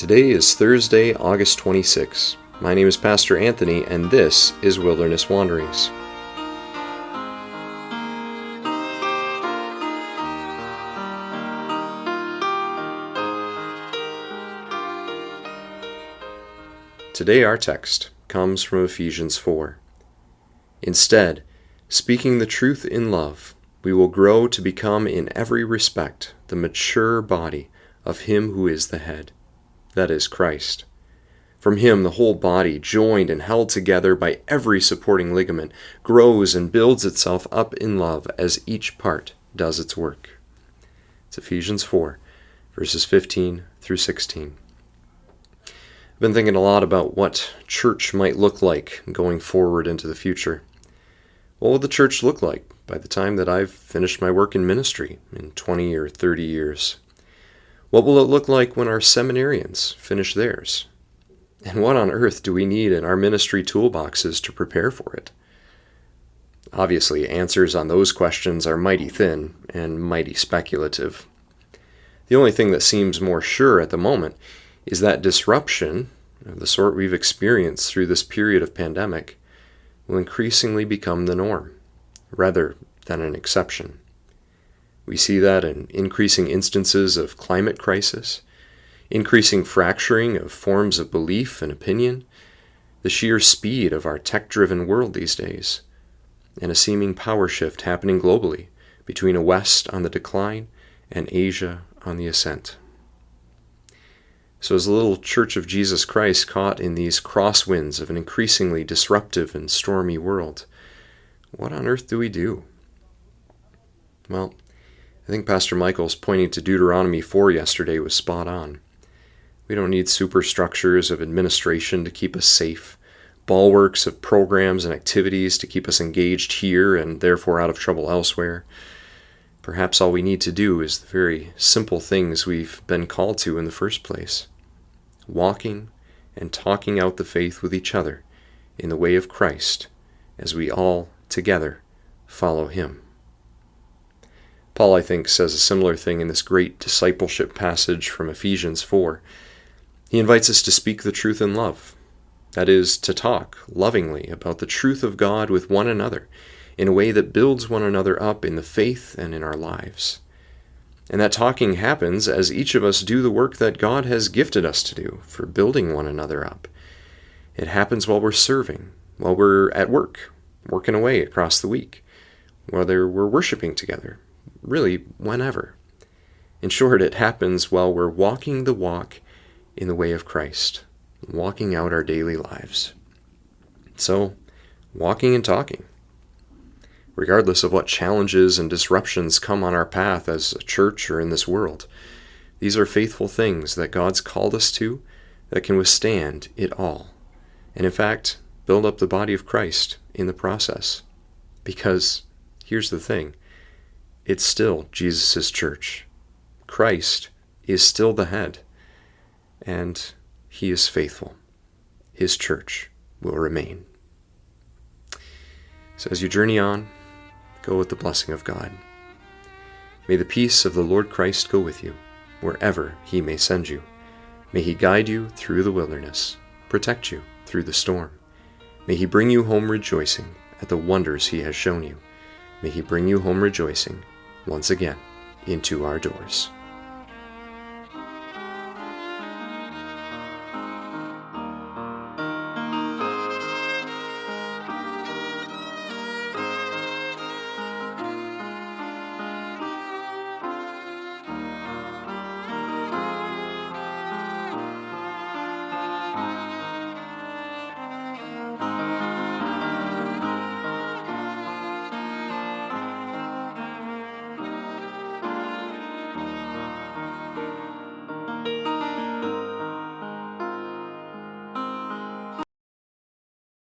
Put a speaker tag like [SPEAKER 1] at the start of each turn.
[SPEAKER 1] Today is Thursday, August 26. My name is Pastor Anthony, and this is Wilderness Wanderings. Today our text comes from Ephesians 4. Instead, speaking the truth in love, we will grow to become in every respect the mature body of Him who is the head, that is Christ. From Him the whole body, joined and held together by every supporting ligament, grows and builds itself up in love as each part does its work. It's Ephesians 4, verses 15 through 16. I've been thinking a lot about what church might look like going forward into the future. What will the church look like by the time that I've finished my work in ministry in 20 or 30 years? What will it look like when our seminarians finish theirs? And what on earth do we need in our ministry toolboxes to prepare for it? Obviously, answers on those questions are mighty thin and mighty speculative. The only thing that seems more sure at the moment is that disruption, of the sort we've experienced through this period of pandemic, will increasingly become the norm, rather than an exception. We see that in increasing instances of climate crisis, increasing fracturing of forms of belief and opinion, the sheer speed of our tech-driven world these days, and a seeming power shift happening globally between a West on the decline and Asia on the ascent. So as the little Church of Jesus Christ caught in these crosswinds of an increasingly disruptive and stormy world, what on earth do we do? Well, I think Pastor Michael's pointing to Deuteronomy 4 yesterday was spot on. We don't need superstructures of administration to keep us safe, bulwarks of programs and activities to keep us engaged here and therefore out of trouble elsewhere. Perhaps all we need to do is the very simple things we've been called to in the first place. Walking and talking out the faith with each other in the way of Christ as we all together follow Him. Paul, I think, says a similar thing in this great discipleship passage from Ephesians 4. He invites us to speak the truth in love. That is, to talk lovingly about the truth of God with one another in a way that builds one another up in the faith and in our lives. And that talking happens as each of us do the work that God has gifted us to do for building one another up. It happens while we're serving, while we're at work, working away across the week, whether we're worshiping together, really whenever. In short, it happens while we're walking the walk in the way of Christ, walking out our daily lives. So, walking and talking. Regardless of what challenges and disruptions come on our path as a church or in this world, these are faithful things that God's called us to that can withstand it all. And in fact, build up the body of Christ in the process. Because, here's the thing, it's still Jesus' church. Christ is still the head, and He is faithful. His church will remain. So as you journey on, go with the blessing of God. May the peace of the Lord Christ go with you, wherever He may send you. May He guide you through the wilderness, protect you through the storm. May He bring you home rejoicing at the wonders He has shown you. May He bring you home rejoicing once again into our doors.